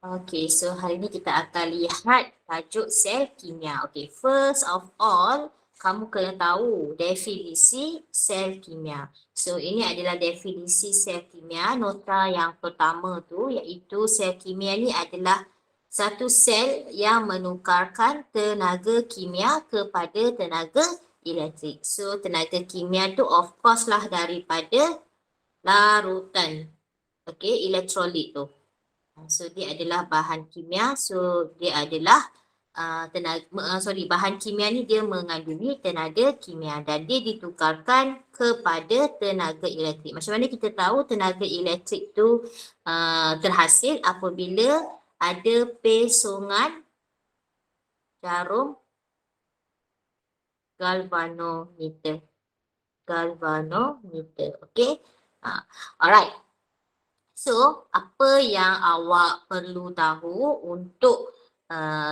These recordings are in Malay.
Okay, so hari ni kita akan lihat tajuk sel kimia. Okay, first of all, kamu kena tahu definisi sel kimia. So, ini adalah definisi sel kimia. Nota yang pertama tu iaitu sel kimia ni adalah satu sel yang menukarkan tenaga kimia kepada tenaga elektrik. So, tenaga kimia tu of course lah daripada larutan. Okay, elektrolit tu. So dia adalah bahan kimia. So dia adalah bahan kimia ni dia mengandungi tenaga kimia dan dia ditukarkan kepada tenaga elektrik. Macam mana kita tahu tenaga elektrik tu terhasil apabila ada pesongan jarum galvanometer. Okay. Alright. So, apa yang awak perlu tahu untuk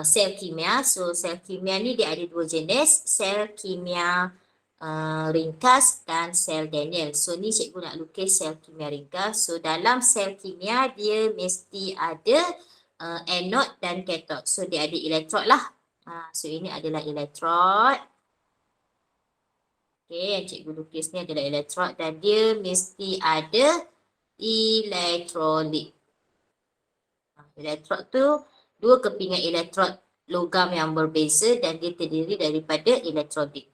sel kimia? So, sel kimia ni dia ada dua jenis, sel kimia ringkas dan sel Daniell. So, ni cikgu nak lukis sel kimia ringkas. So, dalam sel kimia dia mesti ada anode dan kathode. So, dia ada elektrod lah. So, ini adalah elektrod. Okay, yang cikgu lukis ni adalah elektrod dan dia mesti ada elektrolit. Elektrod tu dua kepingan elektrod logam yang berbeza dan dia terdiri daripada elektrolit.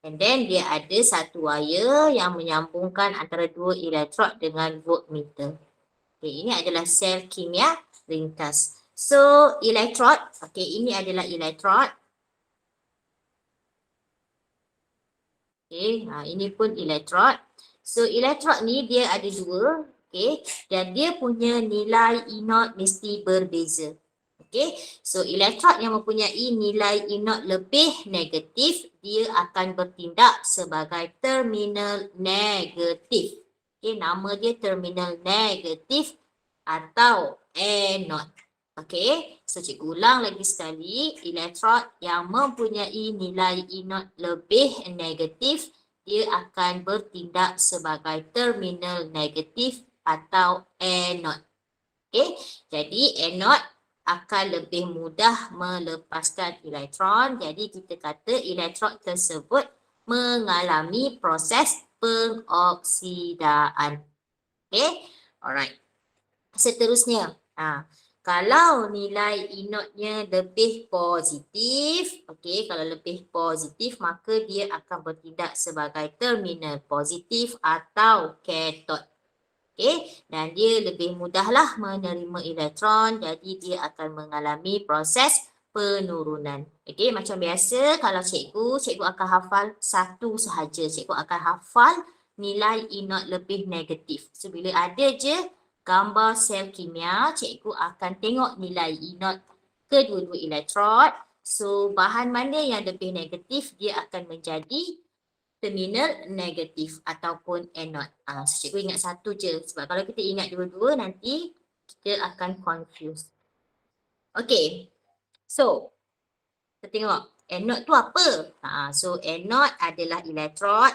And then dia ada satu wire yang menyambungkan antara dua elektrod dengan voltmeter. Okay, ini adalah sel kimia ringkas. So, elektrod, okay, ini adalah elektrod. Okay, ini pun elektrod. So, elektrod ni dia ada dua, okay, dan dia punya nilai E0 mesti berbeza. Okay, so elektrod yang mempunyai nilai E0 lebih negatif, dia akan bertindak sebagai terminal negatif. Okay, nama dia terminal negatif atau anode. Okay, so cikgu ulang lagi sekali, elektrod yang mempunyai nilai E0 lebih negatif, dia akan bertindak sebagai terminal negatif atau anode. Okay, jadi anode akan lebih mudah melepaskan elektron. Jadi kita kata elektrod tersebut mengalami proses pengoksidaan. Okay, alright. Seterusnya, kalau nilai E0-nya lebih positif, okey, kalau lebih positif maka dia akan bertindak sebagai terminal positif atau kathod. Okey, dan dia lebih mudahlah menerima elektron, jadi dia akan mengalami proses penurunan. Okey, macam biasa kalau cikgu akan hafal satu sahaja. Cikgu akan hafal nilai E0 lebih negatif. So bila ada je gambar sel kimia, cikgu akan tengok nilai E0 kedua-dua elektrod. So, bahan mana yang lebih negatif, dia akan menjadi terminal negatif ataupun anode. So, cikgu ingat satu je. Sebab kalau kita ingat dua-dua, nanti kita akan confuse. Okay. So, kita tengok anode tu apa? So, anode adalah elektrod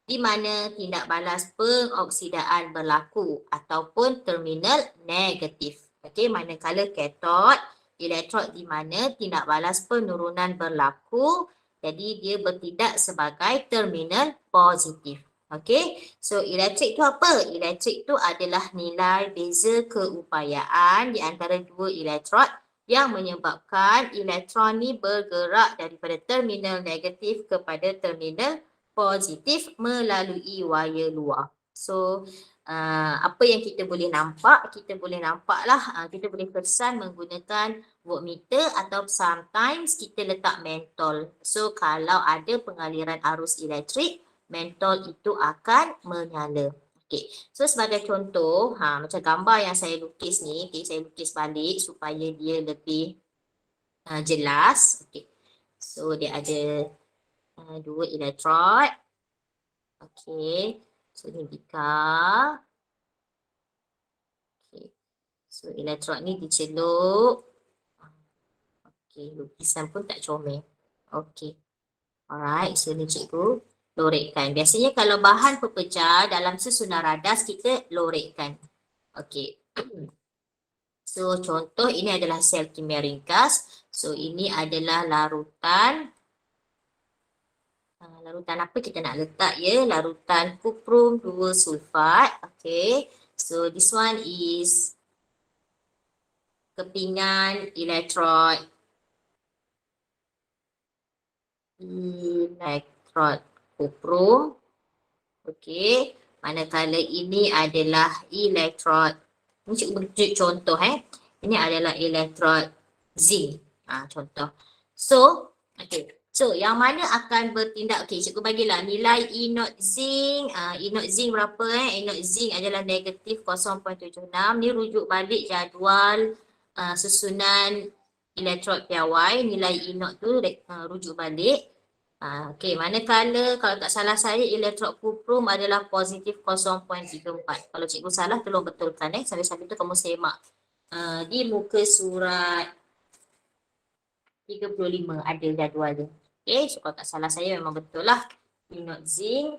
di mana tindak balas pengoksidaan berlaku ataupun terminal negatif. Okey, manakala kathod, elektrod di mana tindak balas penurunan berlaku, jadi dia bertindak sebagai terminal positif. Okey, so elektrik tu apa? Elektrik tu adalah nilai beza keupayaan di antara dua elektrod yang menyebabkan elektron ni bergerak daripada terminal negatif kepada terminal positif melalui wire luar. So, apa yang kita boleh nampak? Kita boleh nampaklah, kita boleh kesan menggunakan voltmeter atau sometimes kita letak mentol. So, kalau ada pengaliran arus elektrik, mentol itu akan menyala. Okay. So, sebagai contoh, macam gambar yang saya lukis ni, okay, saya lukis balik supaya dia lebih jelas. Okay. So, dia ada dua elektrod. Okey. So, ni bika. Okey. So, elektrod ni dicelup. Okey, lukisan pun tak comel. Okey. Alright, so ni cikgu lorekkan. Biasanya kalau bahan pepecah dalam sesunar radas kita lorekkan. Okey. So, contoh ini adalah sel kimia ringkas. So, ini adalah larutan. Larutan apa kita nak letak ya? Larutan kuprum 2 sulfat. Okay. So, this one is kepingan elektrod. Elektrod kuprum. Okay. Manakala ini adalah elektrod. Ini cikgu tunjuk contoh Ini adalah elektrod zinc. Contoh. So, okay. So, yang mana akan bertindak? Okay, cikgu bagilah nilai E not zinc. E not zinc berapa E not zinc adalah negatif 0.76. Ni rujuk balik jadual susunan elektrod piawai. Nilai E not tu rujuk balik. Okey, manakala kalau tak salah saya elektrod kuprum adalah positif 0.34. Kalau cikgu salah tolong betulkan sambil-sambil tu kamu semak di muka surat 35 ada jadual dia. Okey, so kalau tak salah saya memang betul lah. Ingat zinc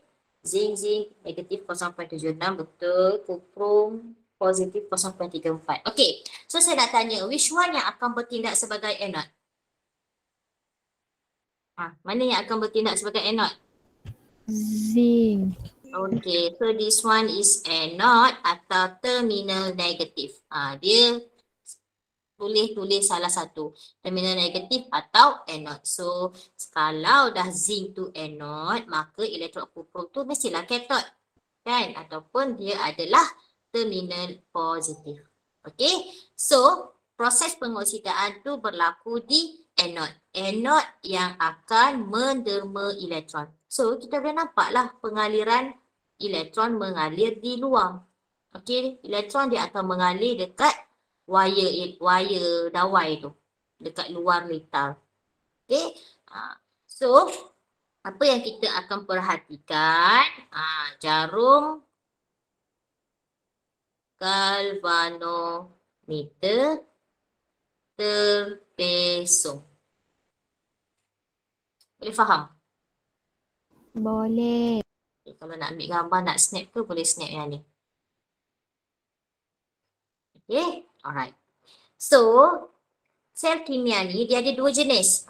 negatif 0.76 betul, kuprum positif 0.34. Okey, so saya nak tanya which one yang akan bertindak sebagai anode? Mana yang akan bertindak sebagai anode? Zinc. Okay, so this one is anode atau terminal negatif. Dia tulis salah satu. Terminal negatif atau anode. So, kalau dah zinc tu anode, maka elektrod kuprum tu mestilah cathode. Kan? Ataupun dia adalah terminal positif. Okay, so proses pengoksidaan tu berlaku di anode. Anode yang akan menderma elektron. So, kita boleh nampaklah pengaliran elektron mengalir di luar. Okey, elektron dia akan mengalir dekat wire dawai tu. Dekat luar litar. Okey, so apa yang kita akan perhatikan? Jarum galvanometer terpesong. Boleh faham? Boleh. Okay, kalau nak ambil gambar, nak snap ke boleh snap yang ni. Okay, alright. So, sel kimia ni dia ada dua jenis.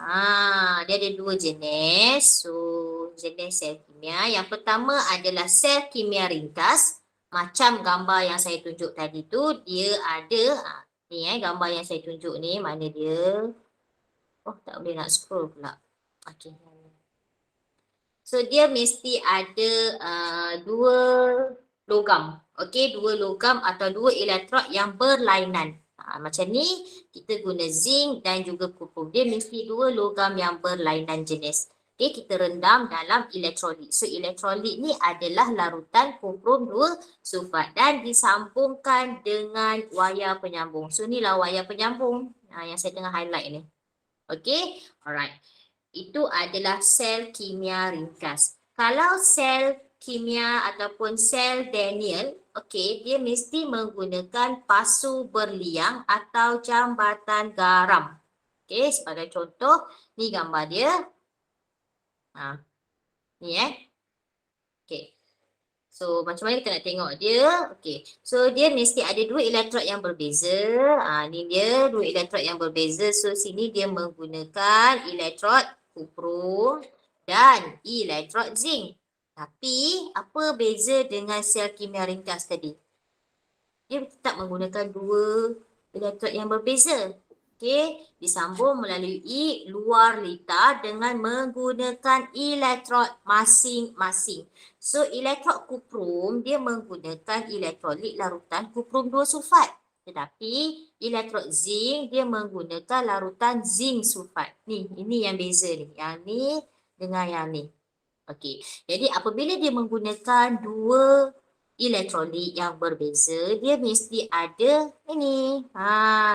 Dia ada dua jenis. So, jenis sel kimia. Yang pertama adalah sel kimia ringkas. Macam gambar yang saya tunjuk tadi tu, dia ada, ni gambar yang saya tunjuk ni, mana dia? Oh, tak boleh nak scroll pula. Okay. So, dia mesti ada dua logam. Okay, dua logam atau dua elektrod yang berlainan. Macam ni, kita guna zinc dan juga kuprum. Dia mesti dua logam yang berlainan jenis. Okay, kita rendam dalam elektrolit. So, elektrolit ni adalah larutan kuprum 2 sulfat dan disambungkan dengan wayar penyambung. So, inilah wayar penyambung yang saya tengah highlight ni. Okay, alright. Itu adalah sel kimia ringkas. Kalau sel kimia ataupun sel Daniell, okey, dia mesti menggunakan pasu berliang atau jambatan garam. Okey, sebagai contoh, ni gambar dia. Ni okey. So, macam mana kita nak tengok dia? Okey. So, dia mesti ada dua elektrod yang berbeza. Ni dia dua elektrod yang berbeza. So, sini dia menggunakan elektrod kuprum dan elektrod zinc. Tapi, apa beza dengan sel kimia ringkas tadi? Dia tetap menggunakan dua elektrod yang berbeza. Okey, disambung melalui luar litar dengan menggunakan elektrod masing-masing. So, elektrod kuprum dia menggunakan elektrolit larutan kuprum 2 sulfat. Tetapi, elektrod zinc dia menggunakan larutan zinc sulfat. Ni, ini yang beza ni. Yang ni dengan yang ni. Okey, jadi apabila dia menggunakan dua elektrolit yang berbeza, dia mesti ada ini.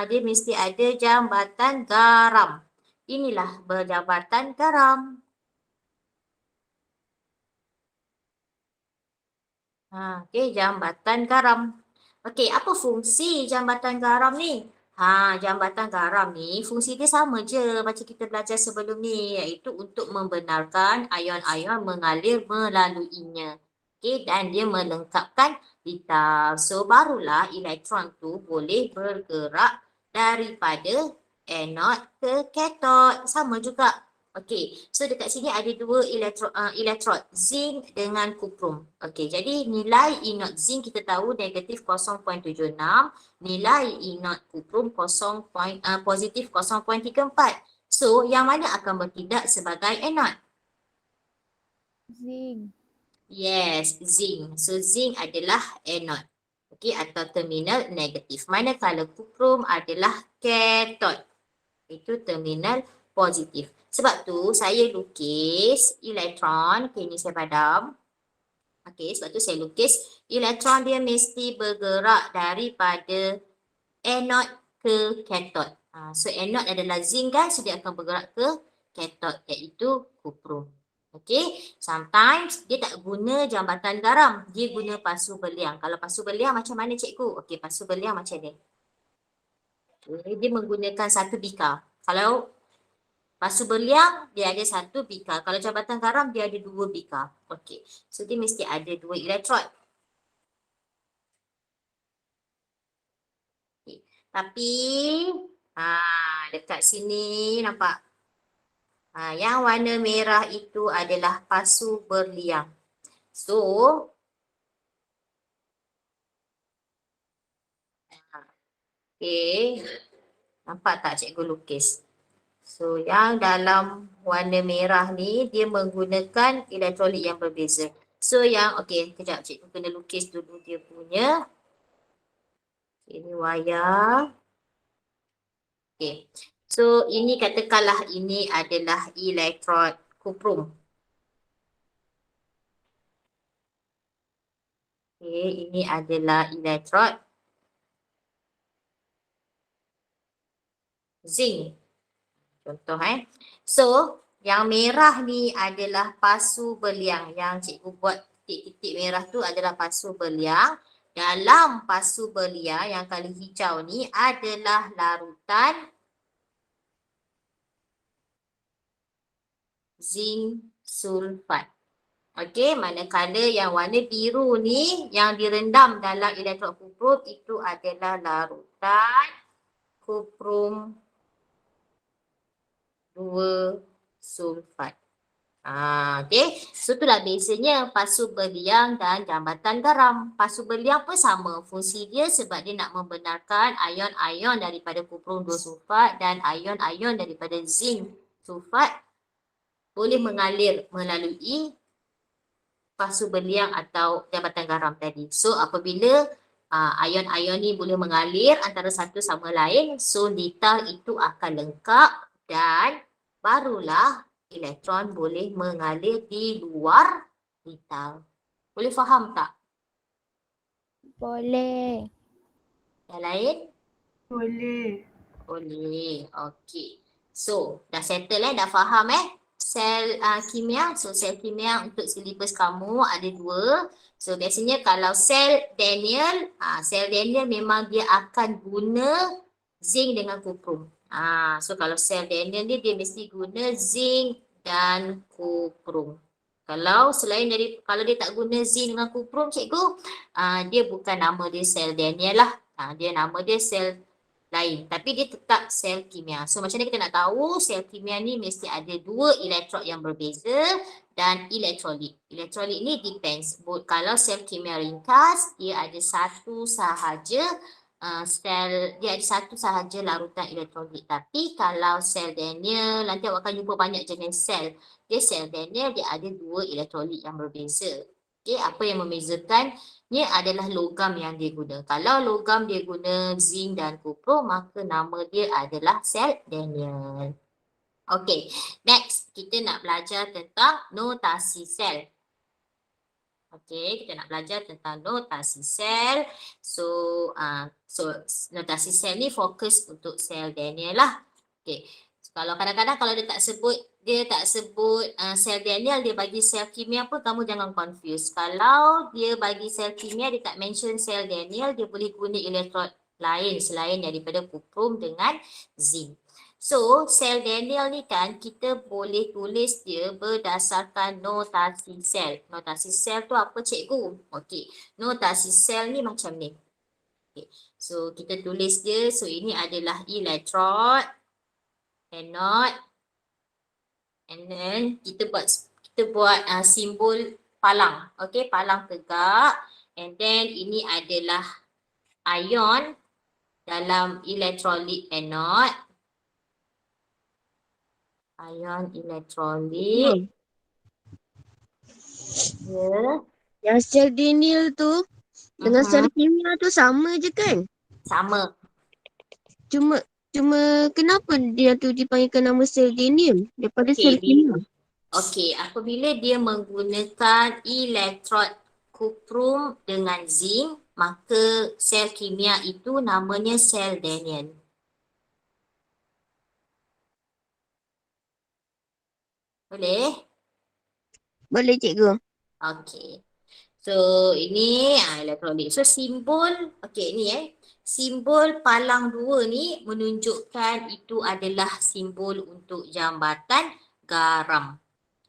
Dia mesti ada jambatan garam. Inilah berjambatan garam. Okey, jambatan garam. Okey, apa fungsi jambatan garam ni? Jambatan garam ni fungsi dia sama je macam kita belajar sebelum ni, iaitu untuk membenarkan ion-ion mengalir melaluinya. Okay, dan dia melengkapkan vital. So barulah elektron tu boleh bergerak daripada anode ke kathod. Sama juga. Okey, so dekat sini ada dua elektrod, zinc dengan kuprum. Okey, jadi nilai inot zinc kita tahu negatif 0.76, nilai inot kuprum positif 0.34. So, yang mana akan bertindak sebagai anode? Zinc. Yes, zinc. So, zinc adalah anode. Okey, atau terminal negatif. Manakala kuprum adalah kathod. Itu terminal positif. Sebab tu saya lukis elektron. Okay, ni saya padam. Okay, sebab tu saya lukis elektron dia mesti bergerak daripada anode ke kathod. So anode adalah zinc kan, so dia akan bergerak ke kathod iaitu kuprum. Okay, sometimes dia tak guna jambatan garam, dia guna pasu berliang. Kalau pasu berliang macam mana cikgu? Okay, pasu berliang macam ni. Okay, dia menggunakan satu bika. Kalau pasu berliang, dia ada satu bika. Kalau jambatan garam, dia ada dua bika. Okey. So, dia mesti ada dua elektrod. Okay. Tapi, dekat sini nampak. Yang warna merah itu adalah pasu berliang. So, okay. Nampak tak cikgu lukis? So, yang dalam warna merah ni, dia menggunakan elektrolit yang berbeza. So, yang, okey, kejap cikgu kena lukis dulu dia punya. Ini wayar. Okey. So, ini katakanlah ini adalah elektrod kuprum. Okey, ini adalah elektrod zinc. Contoh So, yang merah ni adalah pasu berliang. Yang cikgu buat titik-titik merah tu adalah pasu berliang. Dalam pasu berliang yang kali hijau ni adalah larutan zinc sulfat. Okey, manakala yang warna biru ni yang direndam dalam elektrod kuprum itu adalah larutan kuprum 2 sulfat. Okey, so itulah bezanya pasu berliang dan jambatan garam. Pasu berliang pun sama fungsi dia sebab dia nak membenarkan ion-ion daripada kuprum 2 sulfat dan ion-ion daripada zinc sulfat boleh mengalir melalui pasu berliang atau jambatan garam tadi. So apabila ion-ion ni boleh mengalir antara satu sama lain, so litar itu akan lengkap dan barulah elektron boleh mengalir di luar litar. Boleh faham tak? Boleh. Yang lain? Boleh. Boleh. Okey. So, dah settle dah faham sel kimia. So, sel kimia untuk silibus kamu ada dua. So, biasanya kalau sel Daniel memang dia akan guna zinc dengan kuprum. So, kalau sel Daniel ni dia mesti guna zinc dan kuprum. Kalau kalau dia tak guna zinc dengan kuprum, cikgu, dia bukan nama dia sel Daniel lah. Dia nama dia sel lain, tapi dia tetap sel kimia. So macam mana kita nak tahu sel kimia ni mesti ada dua elektrod yang berbeza dan elektrolit. Elektrolit ni depends. Kalau sel kimia ringkas, dia ada satu sahaja larutan elektrolit. Tapi kalau sel Daniel, nanti awak akan jumpa banyak jenis sel. Sel Daniel dia ada dua elektrolit yang berbeza. Okey, apa yang membezakan ini adalah logam yang dia guna. Kalau logam dia guna zinc dan kuprum, maka nama dia adalah sel Daniel. Okey, next kita nak belajar tentang notasi sel. Okey, kita nak belajar tentang notasi sel. So notasi sel ni fokus untuk sel Daniel lah. Okey. Kalau kadang-kadang kalau dia tak sebut sel Daniel, dia bagi sel kimia pun kamu jangan confuse. Kalau dia bagi sel kimia, dia tak mention sel Daniel, dia boleh guna elektrod lain selain daripada kuprum dengan zinc. So, sel Daniel ni kan kita boleh tulis dia berdasarkan notasi sel. Notasi sel tu apa cikgu? Okey, notasi sel ni macam ni. Okay. So, kita tulis dia. So, ini adalah electrode, anode, and then kita buat simbol palang. Okey, palang tegak. And then ini adalah ion dalam elektrolit anode. Ion elektrolit. Hmm. Ya. Yang sel Daniel tu dengan sel Mhm. kimia tu sama je kan? Sama. Cuma cuma kenapa dia tu dipanggilkan nama sel Daniel daripada sel Okey, kimia? Okey, apabila dia menggunakan elektrod kuprum dengan zinc, maka sel kimia itu namanya sel Daniel. Boleh? Boleh cikgu? Okey. So, ini elektrolit. So, simbol, okey ni simbol palang dua ni menunjukkan itu adalah simbol untuk jambatan garam.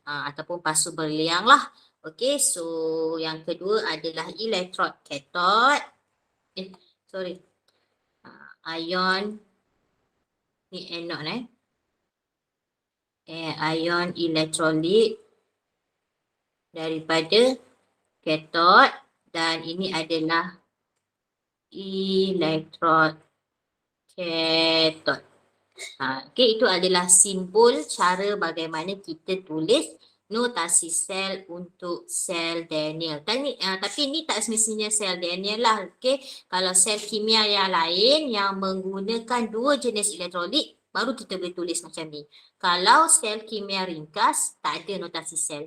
Ataupun pasu berliang lah. Okey, so yang kedua adalah elektrod cathode. Sorry. Ion ni anode ion elektrolit daripada cathode dan ini adalah elektrod cathode. Okey, itu adalah simbol cara bagaimana kita tulis notasi sel untuk sel Daniel. Tapi ni tak semestinya sel Daniel lah. Okey, kalau sel kimia yang lain yang menggunakan dua jenis elektrolit, baru kita boleh tulis macam ni. Kalau sel kimia ringkas, tak ada notasi sel.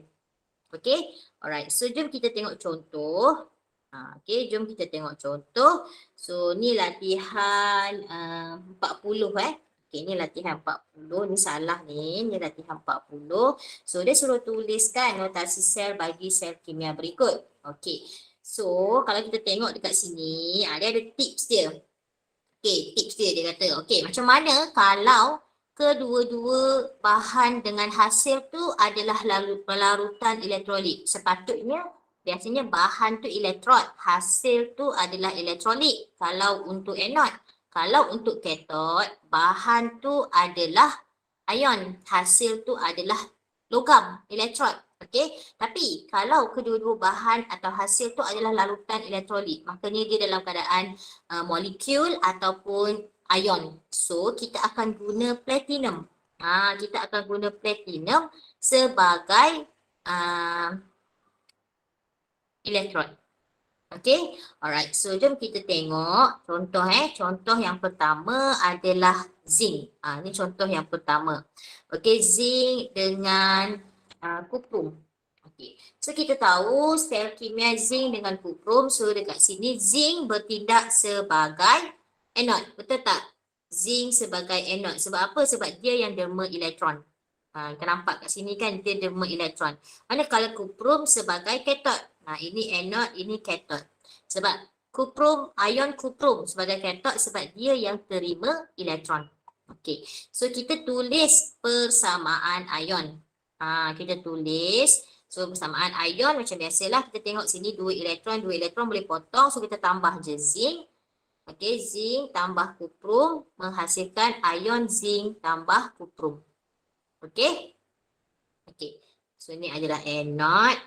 Okey, alright. So, jom kita tengok contoh. Okey, jom kita tengok contoh. So, ni latihan 40 Okey, ni latihan 40. Ni salah ni. Ni latihan 40. So, dia suruh tuliskan notasi sel bagi sel kimia berikut. Okey. So, kalau kita tengok dekat sini, dia ada tips dia. Okey, tips dia kata, okey, macam mana kalau kedua-dua bahan dengan hasil tu adalah larutan elektrolit. Sepatutnya biasanya bahan tu elektrod, hasil tu adalah elektrolit kalau untuk anode. Kalau untuk kathod, bahan tu adalah ion, hasil tu adalah logam, elektrod. Okey, tapi kalau kedua-dua bahan atau hasil tu adalah larutan elektrolit, maknanya dia dalam keadaan molekul ataupun ion. So, kita akan guna platinum. Kita akan guna platinum sebagai elektrod. Okey, alright. So, jom kita tengok contoh Contoh yang pertama adalah zinc. Ini contoh yang pertama. Okey, zinc dengan kuprum. Okey. So, kita tahu sel kimia zinc dengan kuprum. So, dekat sini zinc bertindak sebagai anode. Betul tak? Zinc sebagai anode. Sebab apa? Sebab dia yang derma elektron. Kita nampak kat sini kan dia derma elektron. Manakala kuprum sebagai cathode. Ini anode, ini cathode. Sebab ion kuprum sebagai cathode sebab dia yang terima elektron. Okey. So kita tulis persamaan ion. Kita tulis. So persamaan ion macam biasalah kita tengok sini dua elektron boleh potong. So kita tambah je zinc. Okey, zinc tambah kuprum menghasilkan ion zinc tambah kuprum. Okey. Okey. So ini adalah anode.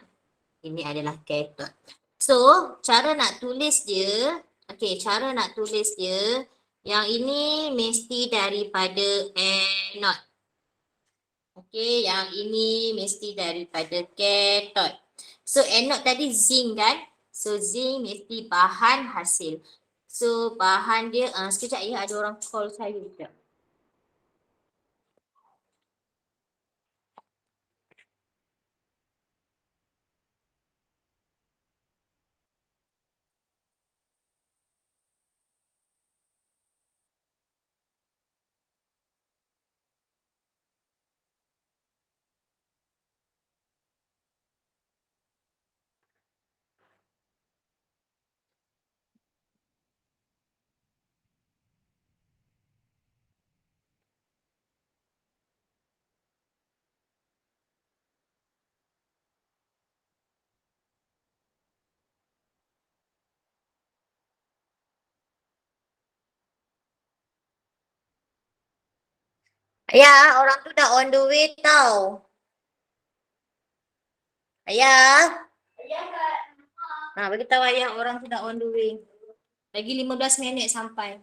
Ini adalah cathode. So, cara nak tulis dia, cara nak tulis dia, yang ini mesti daripada anode. Yang ini mesti daripada cathode. So, anode tadi zinc kan? So, zinc mesti bahan hasil. So, bahan dia, sekejap ya, ada orang call saya sekejap. Ayah, orang tu dah on the way tau. Ayah. Bagi tahu ayah orang tu dah on the way. Lagi 15 minit sampai.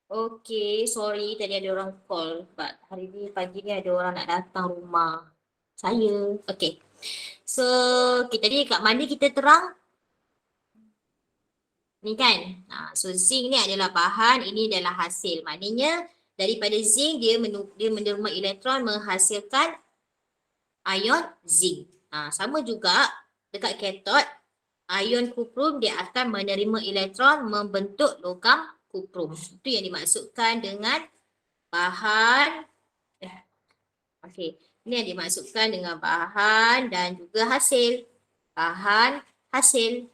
Okay, sorry tadi ada orang call. But hari ni pagi ni ada orang nak datang rumah saya. Okay. So, kita ni kat mana kita terang? Ni kan? So, zinc ni adalah bahan, ini adalah hasil. Maknanya, daripada zinc dia menerima elektron menghasilkan ion zinc. Sama juga dekat katot, ion kuprum dia akan menerima elektron membentuk logam kuprum. Itu yang dimaksudkan dengan bahan. Okey, ini yang dimaksudkan dengan bahan dan juga hasil. Bahan, hasil.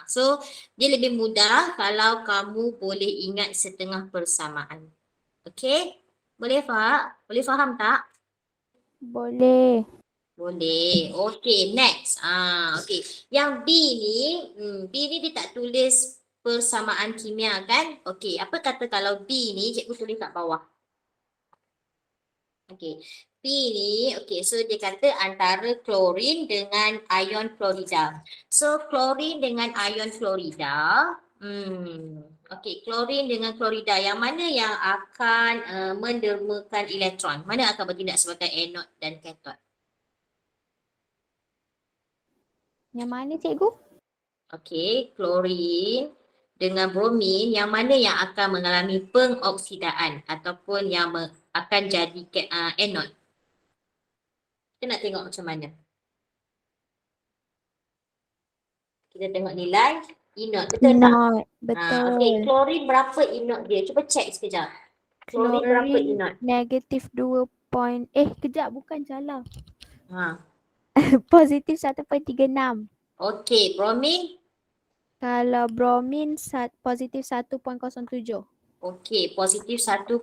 So, dia lebih mudah kalau kamu boleh ingat setengah persamaan. Okey? Boleh, Fak? Boleh faham tak? Boleh. Boleh. Okey, next. Okey. Yang B ni dia tak tulis persamaan kimia kan? Okey, apa kata kalau B ni cikgu tulis kat bawah. Okey. P ni, okey, so dia kata antara klorin dengan ion klorida. So, klorin dengan ion klorida, okey, klorin dengan klorida, yang mana yang akan mendermakan elektron? Mana akan bertindak sebagai anod dan katot? Yang mana cikgu? Okey, klorin dengan bromin, yang mana yang akan mengalami pengoksidaan ataupun yang akan jadi anod? Kita nak tengok macam mana. Kita tengok nilai inot. Betul tak? Not. Betul. Okey, klorin berapa inot dia? Cuba cek sekejap. Klorin berapa inot? Negatif 2 kejap, bukan salah. Ha. Positif 1.36. Okey, bromin? Kalau bromin positif 1.07. Okey, positif 1.07.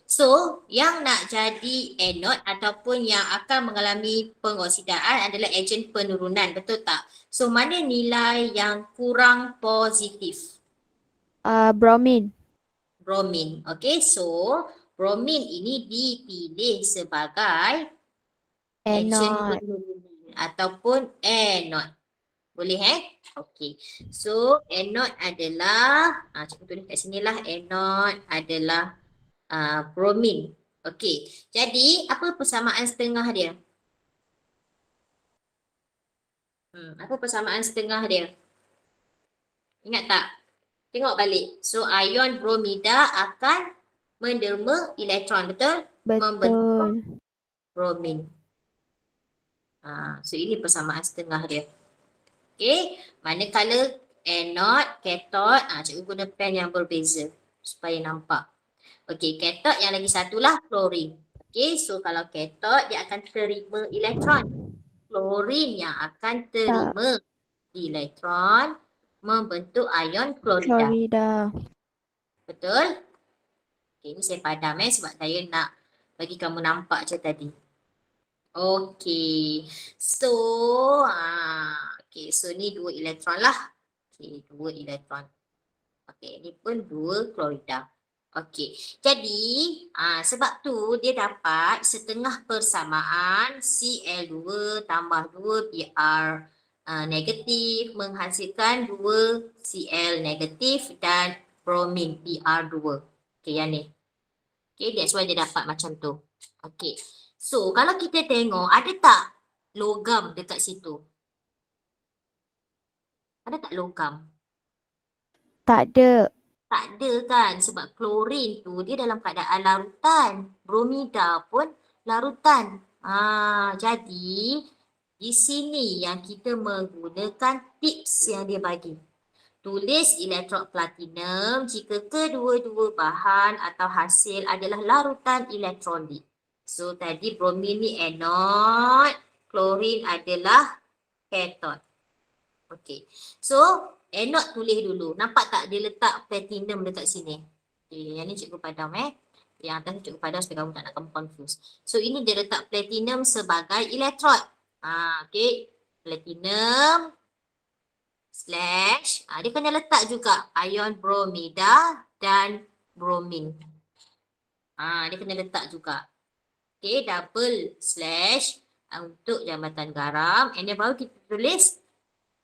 So, yang nak jadi anod ataupun yang akan mengalami pengoksidaan adalah ejen penurunan. Betul tak? So, mana nilai yang kurang positif? Bromin. Bromin. Okey, so bromin ini dipilih sebagai ejen Anod. penurunan ataupun anod. Boleh Okey. So anod adalah, cikgu tulis kat sini lah, anod adalah bromin. Okey. Jadi apa persamaan setengah dia? Apa persamaan setengah dia? Ingat tak? Tengok balik. So ion bromida akan menderma elektron, betul? Membentuk Betul. bromin. So ini persamaan setengah dia. Okey, manakala anod, katot, cikgu guna pen yang berbeza supaya nampak. Okey, katot yang lagi satulah klorin. Okey, so kalau katot dia akan terima elektron. Klorin yang akan terima elektron membentuk ion klorida. Klorida. Betul? Okey, ini saya padam sebab saya nak bagi kamu nampak je tadi. Okey. So, so ni 2 elektron lah. Okey, 2 elektron. Okey, ni pun 2 klorida. Okey. Jadi, sebab tu dia dapat setengah persamaan Cl2 tambah 2 Br negatif menghasilkan 2 Cl negatif dan bromin Br2. Okey, yang ni. Okey, that's why dia dapat macam tu. Okey. So, kalau kita tengok, ada tak logam dekat situ? Ada tak logam? Tak ada. Tak ada kan? Sebab klorin tu dia dalam keadaan larutan. Bromida pun larutan. Jadi, di sini yang kita menggunakan tips yang dia bagi. Tulis elektrod platinum jika kedua-dua bahan atau hasil adalah larutan elektrolit. So tadi bromin ni anod, klorin adalah katot. Okey. So anod tulis dulu. Nampak tak dia letak platinum dekat sini? Okay, yang ni cikgu padam Yang atas ni cikgu padam supaya kamu tak nak kamu confuse. So ini dia letak platinum sebagai elektrod. Okey. Platinum. slash, dia kena letak juga ion bromida dan bromin. Dia kena letak juga. Okay, double slash untuk jambatan garam. And then baru kita tulis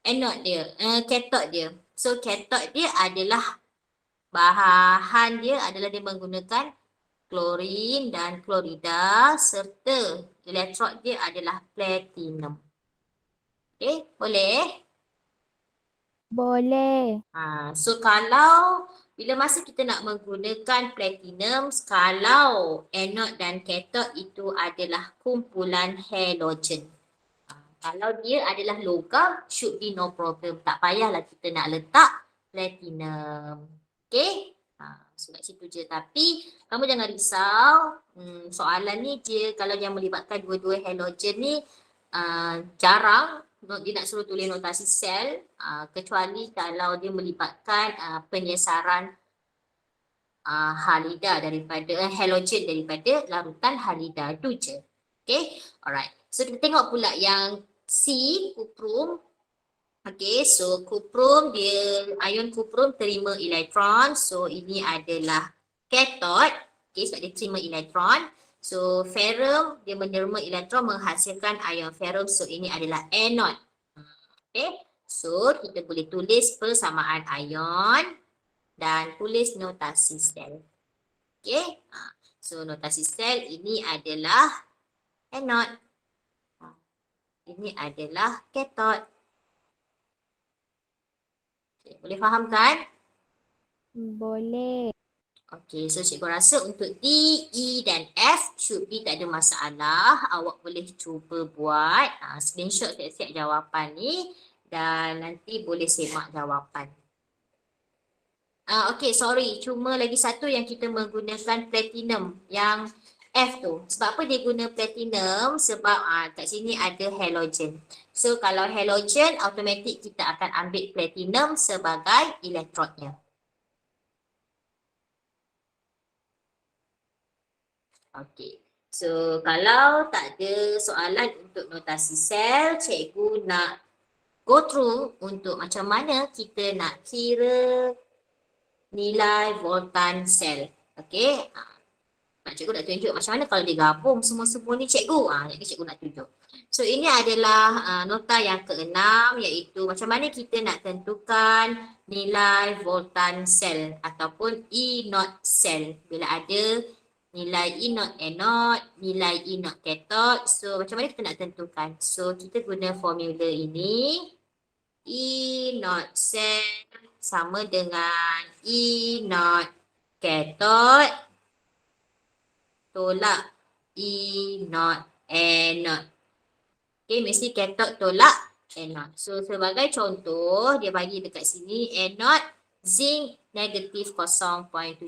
anode dia, cathode dia. So cathode dia adalah bahan dia adalah dia menggunakan klorin dan klorida serta elektrod dia adalah platinum. Okay, boleh? Boleh. So kalau bila masa kita nak menggunakan platinum, kalau anode dan cathode itu adalah kumpulan halogen. Kalau dia adalah logam, should be no problem. Tak payahlah kita nak letak platinum. Okay? So kat situ je. Tapi kamu jangan risau. Soalan ni dia kalau yang melibatkan dua-dua halogen ni jarang dia nak suruh tulis notasi sel kecuali kalau dia melibatkan penyesaran halida daripada halogen daripada larutan halida tu je. Okay, alright. So kita tengok pula yang C, kuprum. Okay, so kuprum dia, ion kuprum terima elektron. So ini adalah cathode. Okay, sebab dia terima elektron. So ferrum dia menerima elektron menghasilkan ion ferrum. So ini adalah anode. Okay, so kita boleh tulis persamaan ion dan tulis notasi sel. Okay, so notasi sel ini adalah anode. Ini adalah cathode. Okay, boleh faham kan? Boleh. Okay, so cikgu rasa untuk D, E dan F should be tak ada masalah. Awak boleh cuba buat screenshot siap-siap jawapan ni dan nanti boleh semak jawapan. Okay, sorry. Cuma lagi satu yang kita menggunakan platinum yang F tu. Sebab apa dia guna platinum? Sebab kat sini ada halogen. So kalau halogen, automatik kita akan ambil platinum sebagai elektrodnya. Okay. So kalau tak ada soalan untuk notasi sel, cikgu nak go through untuk macam mana kita nak kira nilai voltan sel. Okay. Cikgu nak tunjuk macam mana kalau digabung semua-semua ni cikgu. Jadi cikgu nak tunjuk. So ini adalah nota yang keenam iaitu macam mana kita nak tentukan nilai voltan sel ataupun E0 sel. Bila ada nilai E0 anode, nilai E0 cathode. So macam mana kita nak tentukan? So kita guna formula ini. E0 sel sama dengan E0 cathode tolak E0 anode. Okay, mesti cathode tolak anode. So sebagai contoh, dia bagi dekat sini anode zinc negatif 0.76.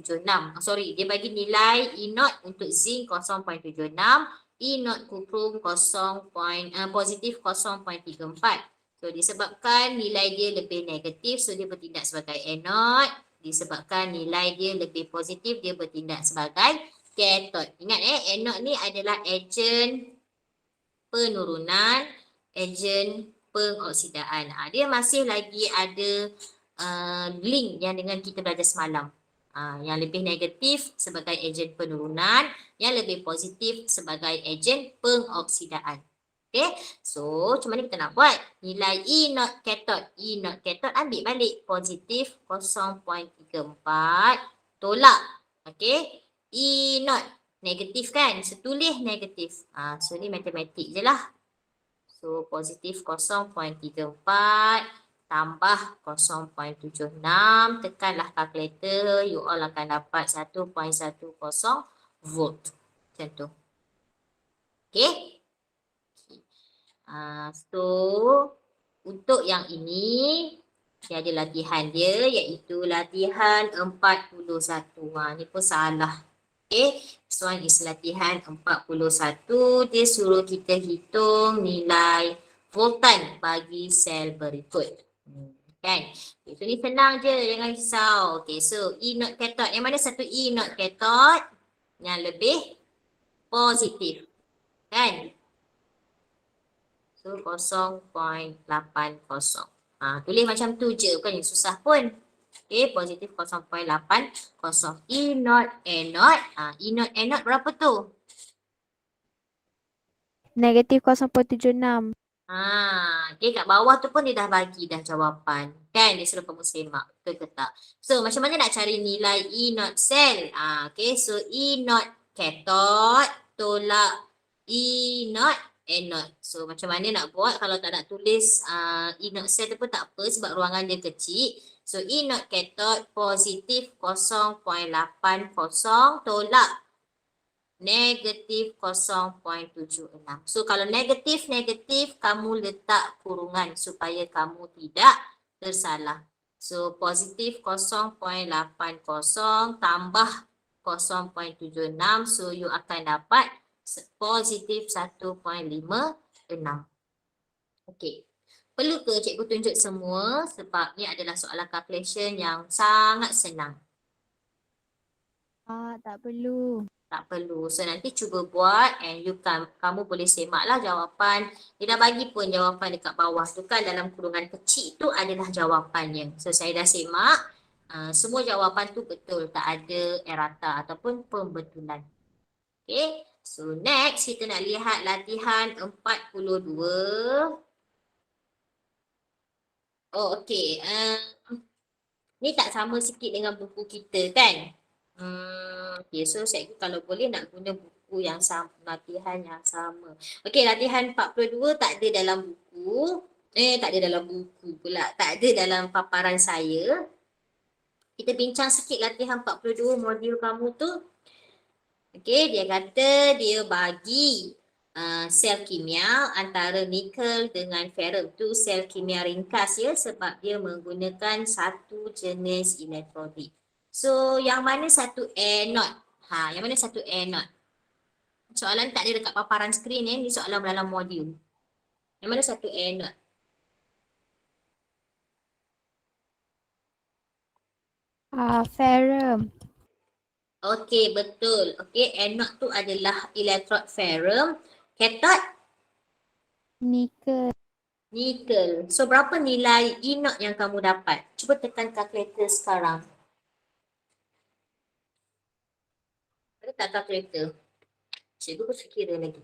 Dia bagi nilai E0 untuk zinc 0.76, E0 kuprum positif 0.34. So disebabkan nilai dia lebih negatif, so dia bertindak sebagai anode. Disebabkan nilai dia lebih positif, dia bertindak sebagai cathode. Ingat anode ni adalah ejen penurunan, ejen pengoksidaan. Dia masih lagi ada link yang dengan kita belajar semalam. Yang lebih negatif sebagai ejen penurunan, yang lebih positif sebagai ejen pengoksidaan. Okay, so macam mana kita nak buat? Nilai E0 cathode. E0 cathode ambil balik positif 0.34 tolak. Okay, E0 negatif kan? So tulis negatif. So ni matematik je lah. So positif 0.34 tambah 0.76, tekanlah kalkulator, you all akan dapat 1.10 volt. Macam tu. Okay. So, untuk yang ini, dia ada latihan dia, iaitu latihan 41. Ni pun salah. Okay. So, is latihan 41. Dia suruh kita hitung nilai voltan bagi sel berikut. Kan? Okay, so ni senang je, jangan risau. Okay, so E0 cathode. Yang mana satu E0 cathode yang lebih positif. Kan? So 0.80. Tulis macam tu je, bukan yang susah pun. Okay, positif 0.80. E not A not. E not A not berapa tu? Negatif 0.76. Okay, kat bawah tu pun dia dah bagi dah jawapan. Kan, dia suruh kamu semak. Betul ke tak? So, macam mana nak cari nilai E not cell? Okay, so E not cathode tolak E not anode. So, macam mana nak buat kalau tak nak tulis E not cell tu pun tak apa sebab ruangan dia kecil. So, E not cathode positif 0.80 tolak negatif 0.76. So kalau negatif, kamu letak kurungan supaya kamu tidak tersalah. So positif 0.80 tambah 0.76. So you akan dapat positif 1.56. Okey. Perlu ke cikgu tunjuk semua sebab ni adalah soalan calculation yang sangat senang. Tak perlu. Tak perlu. So nanti cuba buat and kamu boleh semaklah jawapan. Dia dah bagi pun jawapan dekat bawah tu kan, dalam kurungan kecil tu adalah jawapannya. So saya dah semak. Semua jawapan tu betul. Tak ada errata ataupun pembetulan. Okay. So next kita nak lihat latihan 42. Oh okay. Ni tak sama sikit dengan buku kita kan? Okay, so cikgu kalau boleh nak guna buku yang sama, latihan yang sama. Okay, latihan 42 tak ada dalam buku. Tak ada dalam buku pula. Tak ada dalam paparan saya. Kita bincang sikit latihan 42 modul kamu tu. Okay, dia kata dia bagi sel kimia antara nikel dengan ferrum. Tu sel kimia ringkas ya sebab dia menggunakan satu jenis elektrolit. So, yang mana satu anode? Yang mana satu anode? Soalan tak ada dekat paparan skrin ni. Ni soalan dalam modul. Yang mana satu anode? Ferrum. Okey, betul. Okey, anode tu adalah elektrod ferrum. Cathode? Nikel. Nikel. So, berapa nilai E not yang kamu dapat? Cuba tekan kalkulator sekarang. Ada tak kalkulator? Cikgu pun tak kira lagi.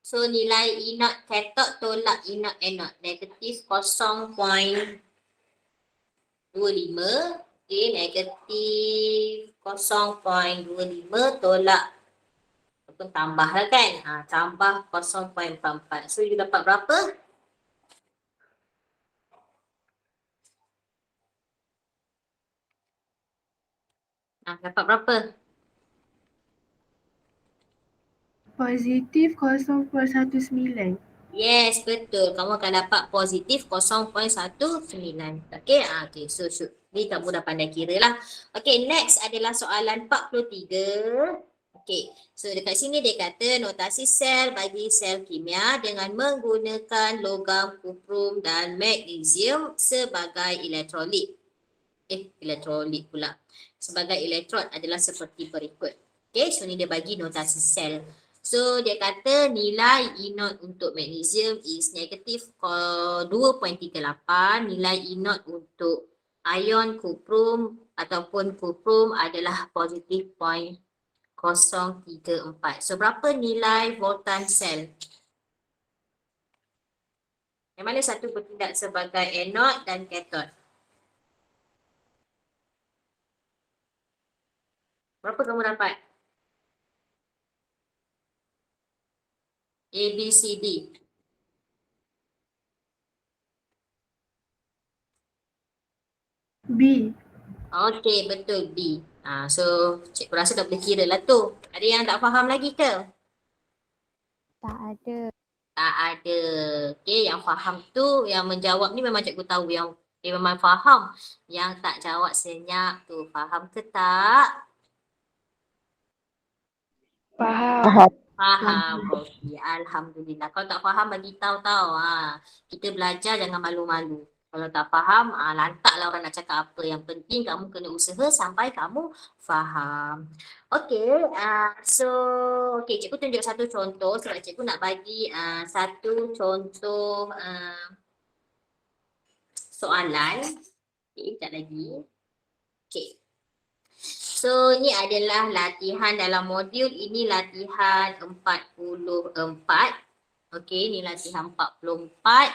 So, nilai E not cathode tolak E not anode. Negatif 0.25. Okay, negatif 0.25 tolak. Ataupun tambah lah kan. Tambah 0.44. So, you dapat berapa? Dapat berapa? Positif 0.19. Yes, betul. Kamu akan dapat positif 0.19. Okay, okay. So, ni kamu dah pandai kira lah. Okay, next adalah soalan 43. Okay, so dekat sini dia kata notasi sel bagi sel kimia dengan menggunakan logam, kuprum dan magnesium sebagai elektrolit. Elektrolit pula. Sebagai elektrod adalah seperti berikut. Okay, so ni dia bagi notasi sel. So, dia kata nilai E not untuk magnesium is negatif 2.38. Nilai E not untuk ion kuprum ataupun kuprum adalah positif 0.034. So, berapa nilai voltan sel? Yang mana satu bertindak sebagai anode dan cathode? Berapa kamu dapat? A, B, C, D. B. Okey, betul B. So, cikgu rasa dah boleh kira lah tu. Ada yang tak faham lagi ke? Tak ada. Tak ada. Okey, yang faham tu, yang menjawab ni memang cikgu tahu yang dia memang faham. Yang tak jawab senyap tu, faham ke tak? Faham. Faham. Okey, alhamdulillah. Kalau tak faham bagi tahu tau. Kita belajar jangan malu-malu. Kalau tak faham, lantaklah orang nak cakap apa. Yang penting kamu kena usaha sampai kamu faham. Okey, okey, cikgu tunjuk satu contoh sebab cikgu nak bagi satu contoh soalan. Okay, sekejap lagi. Okay. So, ni adalah latihan dalam modul. Ini latihan 44. Okay, ni latihan 44.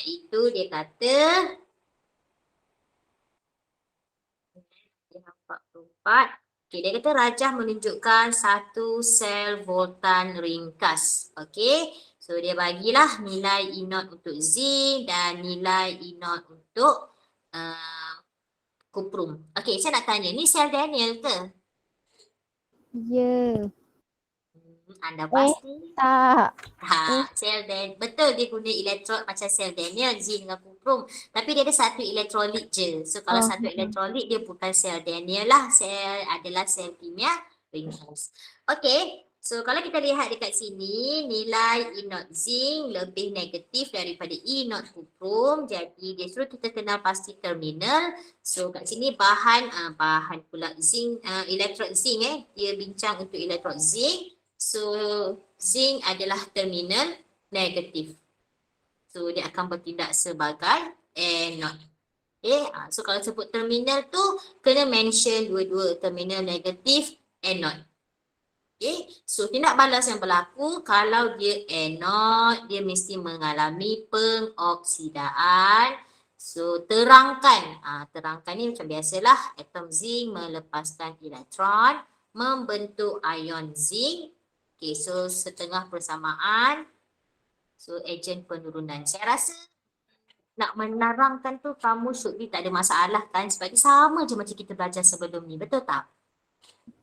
Iaitu dia kata latihan 44. Okay, dia kata rajah menunjukkan satu sel voltan ringkas. Okay, so dia bagilah nilai E0 untuk zinc dan nilai E0 untuk kuprum. Okay, saya nak tanya, ni sel Daniel ke? Ya. Anda pasti? Tak. Sel Daniel. Betul dia guna elektrod macam sel Daniel, zinc dengan kuprum. Tapi dia ada satu elektrolit je. So kalau satu elektrolit dia bukan sel Daniel lah. Sel adalah sel kimia ringkas. Okay. So kalau kita lihat dekat sini, nilai E0 zinc lebih negatif daripada E0 kuprum. Jadi dia suruh kita kenal pasti terminal. So kat sini bahan pula zinc, elektrod zinc dia bincang untuk elektrod zinc. So zinc adalah terminal negatif. So dia akan bertindak sebagai anode. Okay, so kalau sebut terminal tu kena mention dua-dua, terminal negatif, anode. Okay, so tindak balas yang berlaku kalau dia anode, dia mesti mengalami pengoksidaan. So terangkan, terangkan ni macam biasalah, atom zinc melepaskan elektron, membentuk ion zinc. Okay, so setengah persamaan. So ejen penurunan. Saya rasa nak menerangkan tu kamu should be tak ada masalah kan, sebab dia sama je macam kita belajar sebelum ni, betul tak?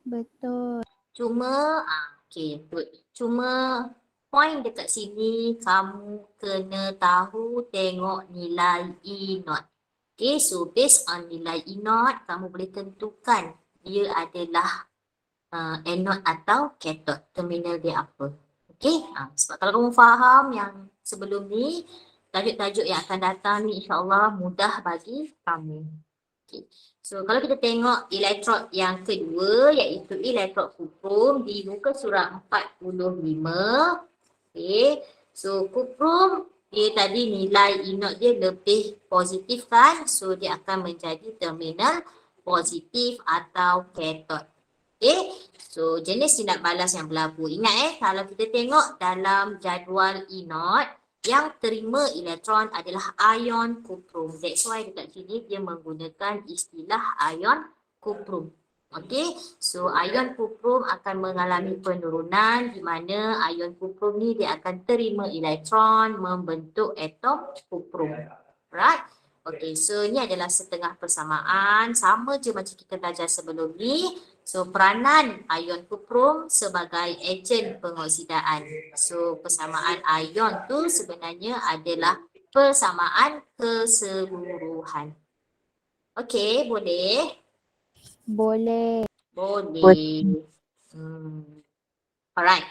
Betul. Cuma, okay, good. Cuma point dekat sini kamu kena tahu tengok nilai E0. Okay, so based on nilai E0, kamu boleh tentukan dia adalah anode atau cathode, terminal dia apa. Okay, sebab kalau kamu faham yang sebelum ni, tajuk-tajuk yang akan datang ni insyaAllah mudah bagi kamu. Okay. So kalau kita tengok elektrod yang kedua iaitu elektrod kuprum di muka surat 45. Okay. So kuprum dia tadi nilai E0 dia lebih positif kan. So dia akan menjadi terminal positif atau cathode. Okay. So jenis tindak balas yang berlaku. Ingat kalau kita tengok dalam jadual E0, yang terima elektron adalah ion kuprum. That's why dekat sini dia menggunakan istilah ion kuprum. Okay, so ion kuprum akan mengalami penurunan di mana ion kuprum ni dia akan terima elektron membentuk atom kuprum. Right? Okay, so ni adalah setengah persamaan. Sama je macam kita belajar sebelum ni. So peranan ion kuprum sebagai ejen pengoksidaan. So persamaan ion tu sebenarnya adalah persamaan keseluruhan. Okey, boleh? Boleh. Boleh. Alright.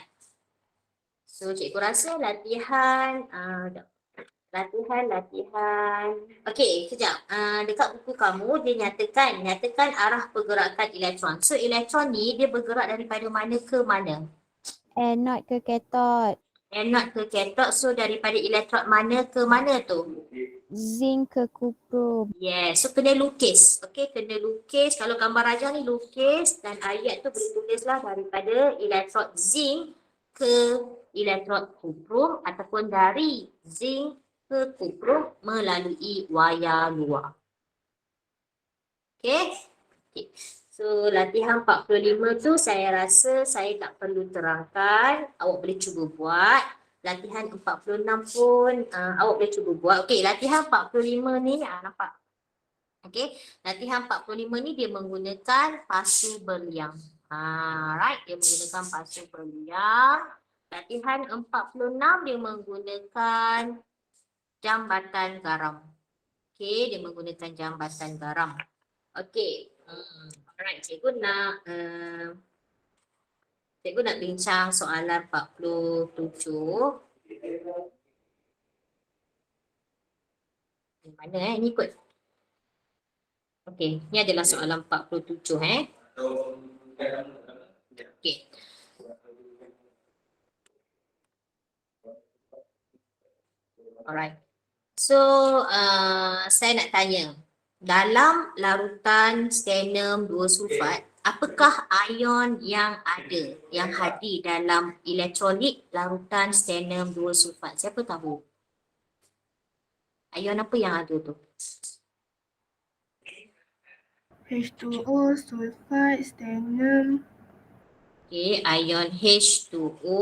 So cikgu rasa latihan latihan. Okey, sekejap. Dekat buku kamu dia nyatakan arah pergerakan elektron. So elektron ni dia bergerak daripada mana ke mana? Anode ke cathode? Anode ke cathode. So daripada elektron mana ke mana tu? Zinc ke kuprum? Yes, so kena lukis. Okey, kena lukis. Kalau gambar rajah ni lukis dan ayat tu boleh tulislah daripada elektrod zinc ke elektrod kuprum ataupun dari zinc ke kuprum melalui wayar luar. Okey. Okay. So latihan 45 tu saya rasa saya tak perlu terangkan. Awak boleh cuba buat. Latihan 46 pun awak boleh cuba buat. Okey, latihan 45 ni nampak. Okey, latihan 45 ni dia menggunakan pasu berliang. Right, dia menggunakan pasu berliang. Latihan 46 dia menggunakan jambatan garam. Okey, dia menggunakan jambatan garam. Okey. Alright, cikgu nak bincang soalan 47. Mana ni ikut? Okey, ni adalah soalan 47 Okey. Alright. So, saya nak tanya, dalam larutan stannum 2 sulfat, apakah ion yang ada, yang hadir dalam elektrolit larutan stannum 2 sulfat? Siapa tahu? Ion apa yang ada tu? H2O, sulfat, stannum. Okay, ion H2O,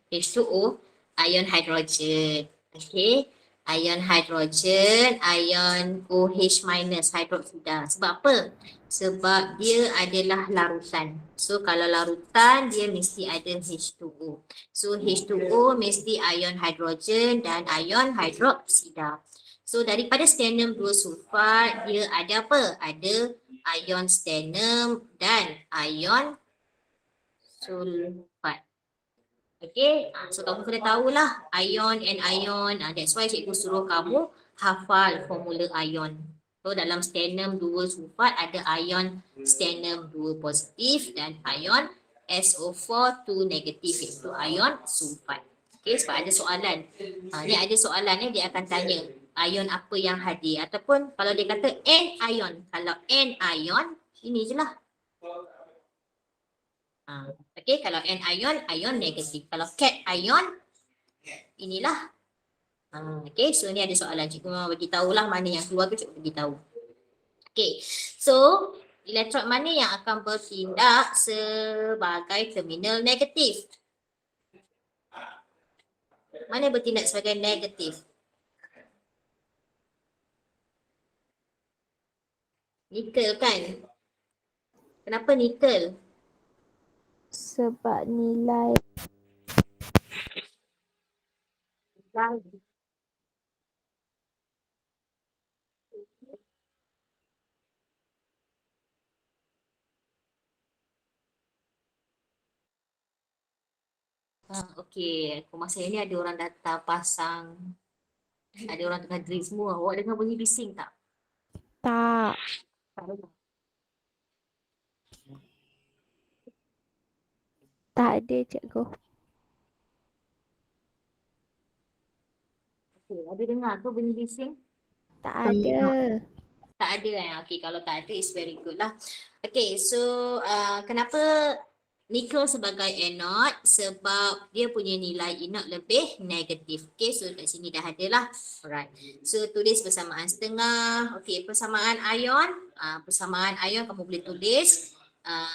H2O, ion hidrogen. Okay, ion hidrogen, ion OH minus hidroksida. Sebab apa? Sebab dia adalah larutan. So kalau larutan dia mesti ada H2O. So H2O mesti ion hidrogen dan ion hidroksida. So daripada stannum 2 sulfat dia ada apa? Ada ion stannum dan ion sulfat. Okay, so kamu kena tahulah ion and ion. That's why cikgu suruh kamu hafal formula ion. So dalam stannum 2 sulfat ada ion stannum 2 positif dan ion SO4 2 negatif, iaitu ion sulfat. Okay, sebab ada soalan. Ni ada soalan ni dia akan tanya ion apa yang hadir, ataupun kalau dia kata N ion. Kalau N ion, ini je lah. Okay, kalau N ion, ion negatif. Kalau cat ion, inilah. Okay, so ni ada soalan. Cikgu memang bagi tahulah mana yang keluar tu cikgu bagi tahu. Okay, so elektron mana yang akan bertindak sebagai terminal negatif? Mana bertindak sebagai negatif? Nikel kan? Kenapa nikel? Sebab nilai Okey, aku masa ni ada orang datang pasang, ada orang tengah drill semua. Awak dengar bunyi bising tak? tak. Tak dengar. Tak ada cikgu. Okey, ada dengar ke bunyi bising? Tak ada. Tak ada kan? Okey, kalau tak ada is very good lah. Okey, so kenapa nikel sebagai anode? Sebab dia punya nilai inert lebih negatif. Okey, so kat sini dah ada lah. Alright. So tulis persamaan setengah. Okey, persamaan ion. Persamaan ion kamu boleh tulis.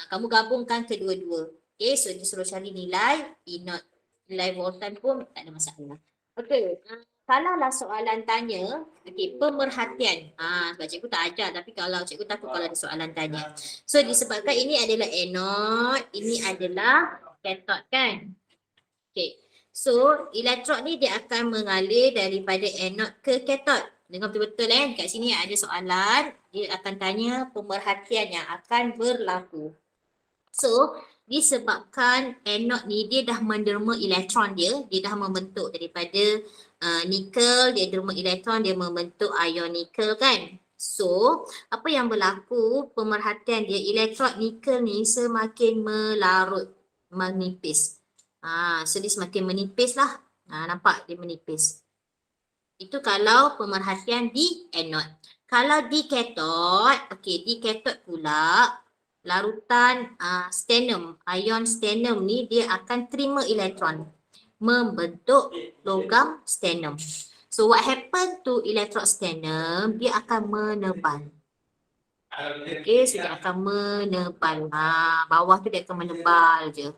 Kamu gabungkan kedua-dua. Okey, so dia suruh cari nilai inert. Nilai voltan pun tak ada masalah. Okey. Kalaulah soalan tanya, okey, pemerhatian. Sebab cikgu tak ajar, tapi kalau cikgu takut kalau ada soalan tanya. So disebabkan ini adalah anode, ini adalah cathode kan? Okey. So elektron ni dia akan mengalir daripada anode ke cathode. Dengar betul-betul kat sini ada soalan, dia akan tanya pemerhatian yang akan berlaku. So disebabkan anode ni dia dah menderma elektron dia dah membentuk daripada nikel, dia derma elektron, dia membentuk ion nikel kan. So, apa yang berlaku, pemerhatian dia, elektron nikel ni semakin melarut, menipis. So dia semakin menipis lah. Nampak dia menipis. Itu kalau pemerhatian di anode. Kalau di cathode, okey, di cathode pula, larutan stannum, ion stannum ni dia akan terima elektron, membentuk logam stannum. So what happen to electrode stannum? Dia akan menebal. Okay, so dia akan menebal. Bawah tu dia akan menebal je.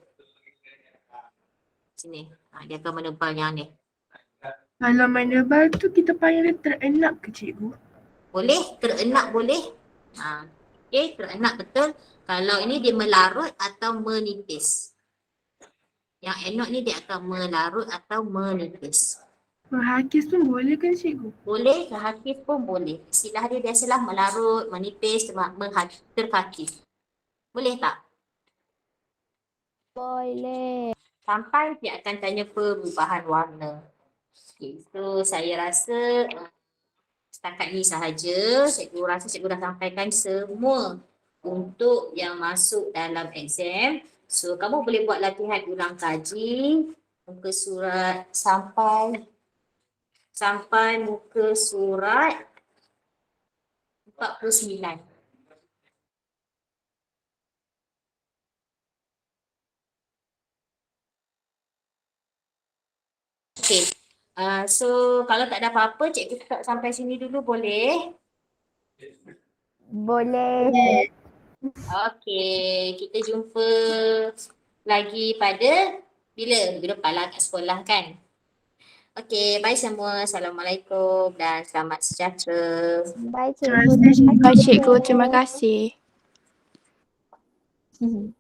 Sini. Dia akan menebal yang ni. Kalau menebal tu kita panggil dia terenak ke cikgu? Boleh, terenak boleh. Okay, terenak betul. Kalau ini dia melarut atau menipis. Yang anode ni dia akan melarut atau menipis. Menghakis pun boleh kan cikgu? Boleh, terhakis pun boleh. Istilah dia biasalah melarut, menipis, terhakis. Boleh tak? Boleh. Sampai dia akan tanya perubahan warna. Okay, so saya rasa setakat ni sahaja. Cikgu rasa cikgu dah sampaikan semua untuk yang masuk dalam exam. So kamu boleh buat latihan ulang kaji muka surat sampai sampai muka surat 49. Okay. So kalau tak ada apa-apa, cikgu stop sampai sini dulu boleh? Boleh. Okay, kita jumpa lagi pada bila? Minggu depan lah kat sekolah kan? Okay, bye semua. Assalamualaikum dan selamat sejahtera. Bye Terima cikgu. kasih. Baik cikgu, terima kasih. kasih.